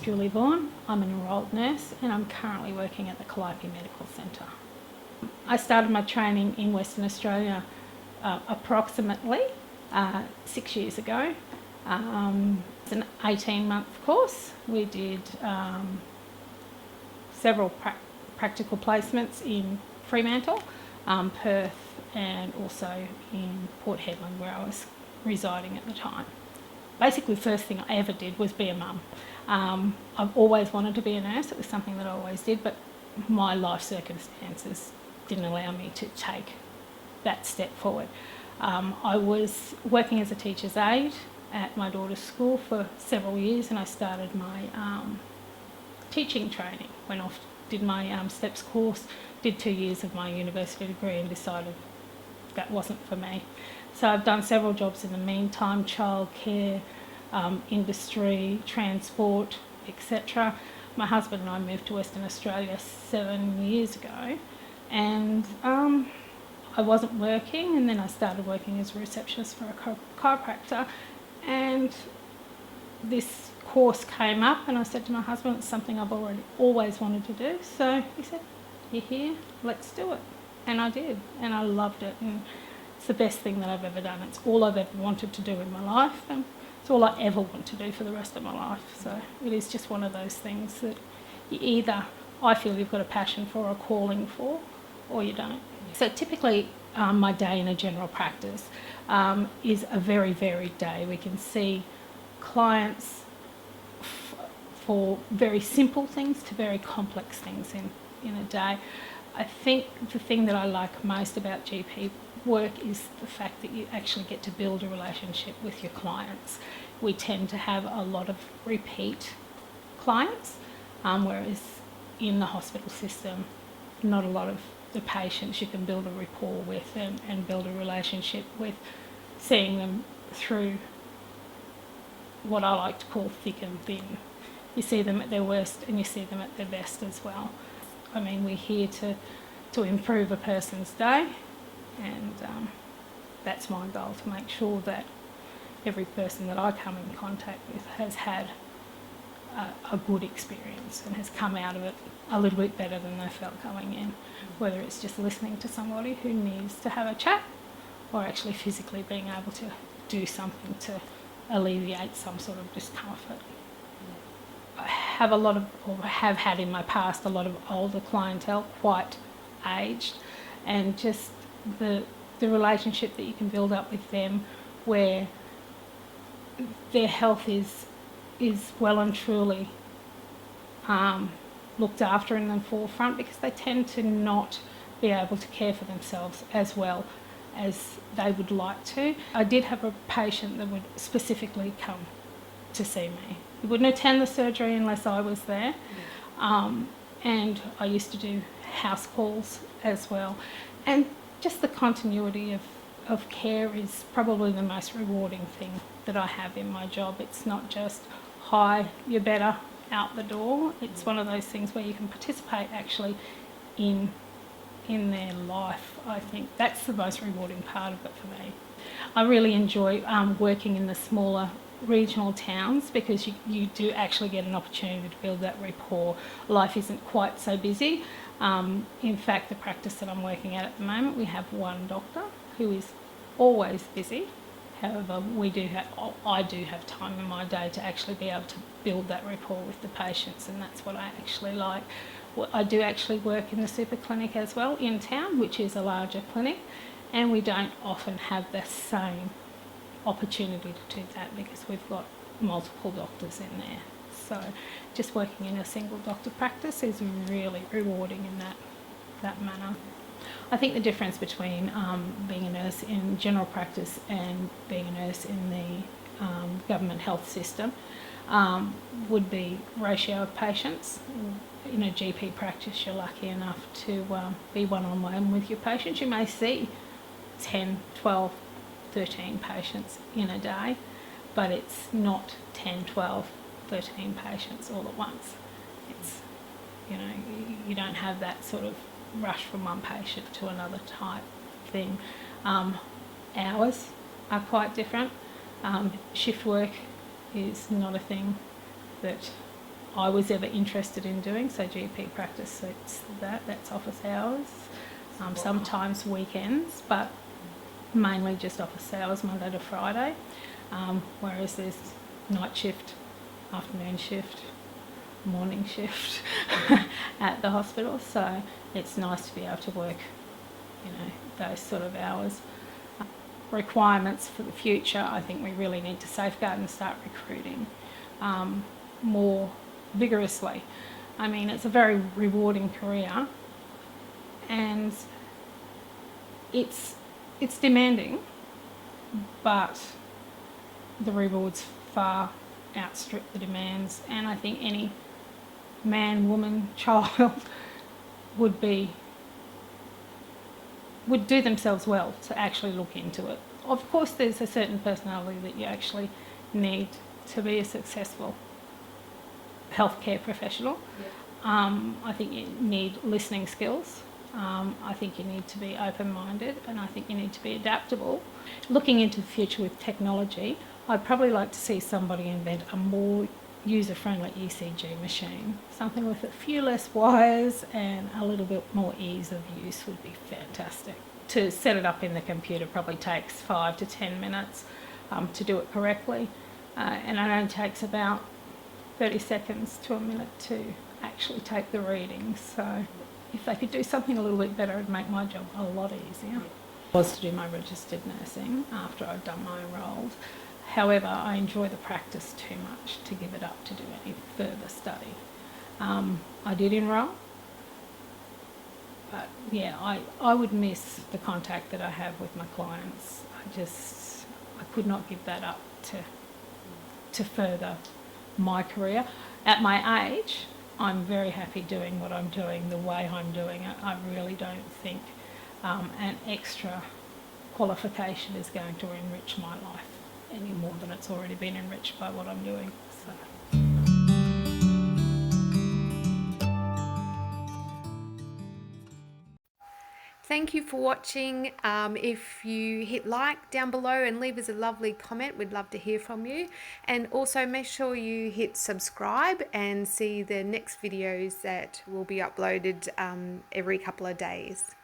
Julie Vaughan. I'm an enrolled nurse and I'm currently working at the Calliope Medical Centre. I started my training in Western Australia approximately 6 years ago. It's an 18-month course. We did several practical placements in Fremantle, Perth, and also in Port Hedland, where I was residing at the time. Basically, the first thing I ever did was be a mum. I've always wanted to be a nurse. It was something that I always did, but my life circumstances didn't allow me to take that step forward. I was working as a teacher's aide at my daughter's school for several years, and I started my teaching training. Went off, did my STEPS course, did 2 years of my university degree and decided that wasn't for me. So I've done several jobs in the meantime: childcare, industry, transport, etc. My husband and I moved to Western Australia 7 years ago, and I wasn't working, and then I started working as a receptionist for a chiropractor, and this course came up and I said to my husband, it's something I've always wanted to do. So he said, you're here, let's do it. And I did, and I loved it, and it's the best thing that I've ever done. It's all I've ever wanted to do in my life, and it's all I ever want to do for the rest of my life. So it is just one of those things that you either, I feel you've got a passion for or a calling for, or you don't. So typically my day in a general practice is a very varied day. We can see clients for very simple things to very complex things in a day. I think the thing that I like most about GP work is the fact that you actually get to build a relationship with your clients. We tend to have a lot of repeat clients, whereas in the hospital system, not a lot of the patients you can build a rapport with and build a relationship with, seeing them through what I like to call thick and thin. You see them at their worst and you see them at their best as well. I mean, we're here to improve a person's day, and that's my goal, to make sure that every person that I come in contact with has had a good experience and has come out of it a little bit better than they felt coming in, whether it's just listening to somebody who needs to have a chat or actually physically being able to do something to alleviate some sort of discomfort. I have have had in my past a lot of older clientele, quite aged, and just the relationship that you can build up with them, where their health is well and truly looked after in the forefront, because they tend to not be able to care for themselves as well as they would like to. I did have a patient that would specifically come to see me. He wouldn't attend the surgery unless I was there, and I used to do house calls as well. And just the continuity of care is probably the most rewarding thing that I have in my job. It's not just, hi, you're better, out the door. It's one of those things where you can participate actually in their life. I think that's the most rewarding part of it for me. I really enjoy working in the smaller regional towns, because you do actually get an opportunity to build that rapport. Life isn't quite so busy. In fact, the practice that I'm working at the moment, we have one doctor who is always busy. However, I do have time in my day to actually be able to build that rapport with the patients, and that's what I actually like. I do actually work in the super clinic as well in town, which is a larger clinic, and we don't often have the same opportunity to do that because we've got multiple doctors in there. So just working in a single doctor practice is really rewarding in that manner. I think the difference between being a nurse in general practice and being a nurse in the government health system would be ratio of patients. In a GP practice, you're lucky enough to be one-on-one with your patients. You may see 10, 12, 13 patients in a day, but it's not 10, 12, 13 patients all at once. It's, you don't have that sort of rush from one patient to another type thing. Hours are quite different. Shift work is not a thing that I was ever interested in doing. So GP practice suits that. That's office hours, sometimes weekends, but mainly just office hours, Monday to Friday. Whereas there's night shift, afternoon shift, morning shift at the hospital. So it's nice to be able to work, those sort of hours. Requirements for the future, I think we really need to safeguard and start recruiting more vigorously. I mean, it's a very rewarding career, and it's demanding, but the rewards far outstrip the demands, and I think any man, woman, child would do themselves well to actually look into it. Of course, there's a certain personality that you actually need to be a successful healthcare professional. I think you need listening skills. I think you need to be open-minded, and I think you need to be adaptable. Looking into the future with technology, I'd probably like to see somebody invent a more user-friendly ECG machine. Something with a few less wires and a little bit more ease of use would be fantastic. To set it up in the computer probably takes 5 to 10 minutes to do it correctly, and it only takes about 30 seconds to a minute to actually take the readings. So if they could do something a little bit better, it'd make my job a lot easier. I was to do my registered nursing after I'd done my enrolled. However, I enjoy the practice too much to give it up to do any further study. I did enrol, but yeah, I would miss the contact that I have with my clients. I could not give that up to further my career. At my age, I'm very happy doing what I'm doing the way I'm doing it. I really don't think an extra qualification is going to enrich my life any more than it's already been enriched by what I'm doing. So. Thank you for watching. If you hit like down below and leave us a lovely comment, we'd love to hear from you. And also make sure you hit subscribe and see the next videos that will be uploaded every couple of days.